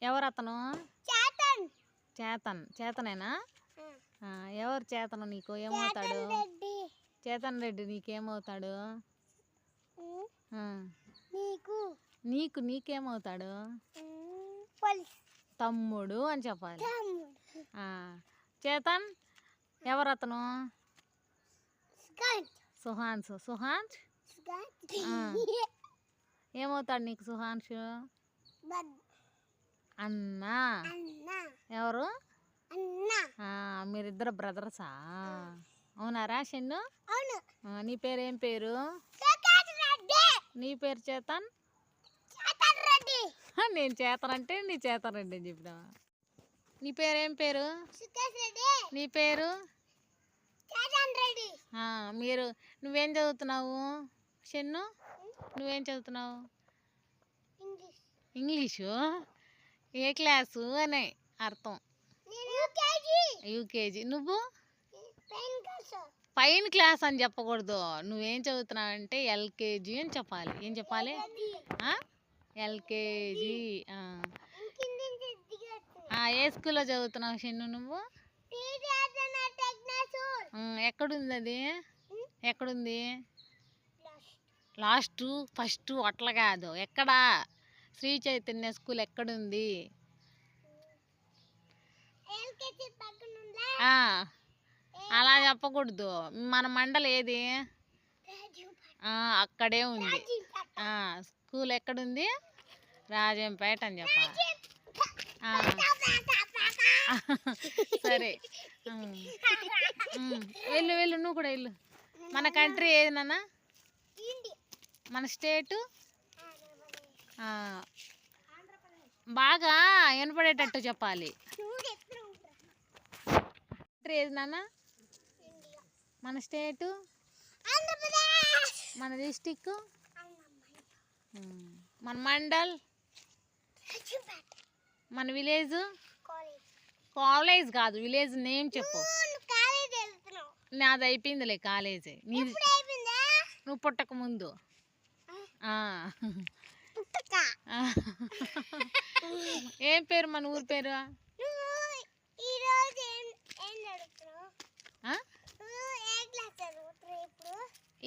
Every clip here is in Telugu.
ఎవరు అతను? చేతనేనా? ఎవరు చేతను? నీకు ఏమవుతాడు? చేతన్ రెడ్డి నీకేమవుతాడు? నీకేమవుతాడు? తమ్ముడు అని చెప్పాలి. చేతన్ ఎవరు అతను? సుహాన్స్ ఏమవుతాడు నీకు? సుహాన్షు అన్నా. ఎవరు? మీరిద్దరు బ్రదర్సా? అవునారా షన్ను? నీ పేరు ఏం పేరు? నీ పేరు చేతన్? నేను చేతన్ అంటే నీ చేతన్ రెడ్డి అని చెప్పినా. నీ పేరేం పేరు? నీ పేరు? నువ్వేం చదువుతున్నావు షన్ను? నువ్వేం చదువుతున్నావు? ఇంగ్లీషు. ఏ క్లాసు అని అర్థం? యూకేజీ. నువ్వు? పైన క్లాస్ అని చెప్పకూడదు. నువ్వేం చదువుతున్నావు అంటే ఎల్కేజీ అని చెప్పాలి. ఏం చెప్పాలి? ఎల్కేజీ. ఏ స్కూల్లో చదువుతున్నావు షన్ను నువ్వు? ఎక్కడుంది అది? ఎక్కడుంది? లాస్ట్ ఫస్ట్ అట్లా కాదు. ఎక్కడా? శ్రీ చైతన్య స్కూల్ ఎక్కడుంది? అలా చెప్పకూడదు. మన మండలం ఏది? అక్కడే ఉంది. స్కూల్ ఎక్కడుంది? రాజంపేట అని చెప్పాలి. సరే వెళ్ళు నువ్వు కూడా వెళ్ళు. మన కంట్రీ ఏది నాన్న? మన స్టేటు బాగా వినపడేటట్టు చెప్పాలి. కంట్రీ ఏది నాన్న? మన స్టేటు, మన డిస్టిక్, మన మండల్, మన విలేజ్. కాలేజ్ కాదు, విలేజ్ నేమ్ చెప్పు. నాది అయిపోయిందిలే కాలేజీ. నీది నువ్వు పుట్టక ముందు. ఏం పేరు మన ఊరి పేరు?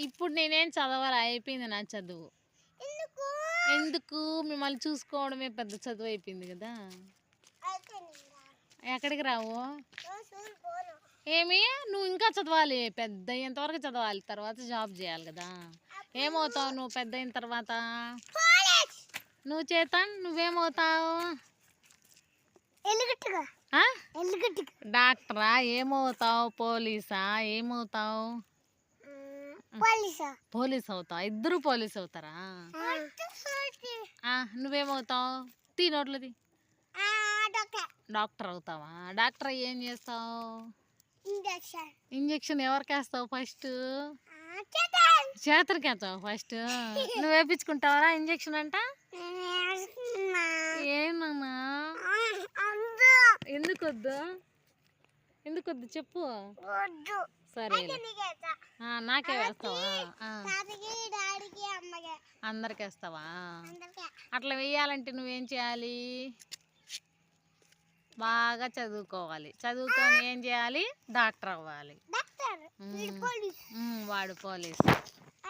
ఇప్పుడు నేనేం చదవాలి, అయిపోయింది నా చదువు. ఎందుకు? మిమ్మల్ని చూసుకోవడమే పెద్ద చదువు అయిపోయింది కదా. ఎక్కడికి రావు? ఏమి నువ్వు ఇంకా చదవాలి, పెద్ద అయ్యేంతవరకు చదవాలి, తర్వాత జాబ్ చేయాలి కదా. ఏమవుతావు నువ్వు పెద్ద అయిన తర్వాత? నువ్వు చేతన్ నువ్వేమవుతావు? డాక్టరా? ఏమవుతావు? పోలీసా? ఏమవుతావు? పోలీస్ అవుతావు. ఇద్దరు పోలీస్ అవుతారా? నువ్వేమవుతావు? నోట్లది. డాక్టర్ అవుతావా? డాక్టర్ ఏం చేస్తావు? ఇంజక్షన్ ఎవరికి వేస్తావు ఫస్ట్? చేతులకి వేస్తావు ఫస్ట్. నువ్వు వేపించుకుంటావరా ఇంజక్షన్ అంట? ఏమన్నా ఎందుకొద్దు? ఎందుకొద్దు చెప్పు. సరే నాకే వేస్తావా? అందరికి వేస్తావా? అట్లా వేయాలంటే నువ్వేం చేయాలి? బాగా చదువుకోవాలి. చదువుకొని ఏం చేయాలి? డాక్టర్ అవ్వాలి. వాడు పోలీస్.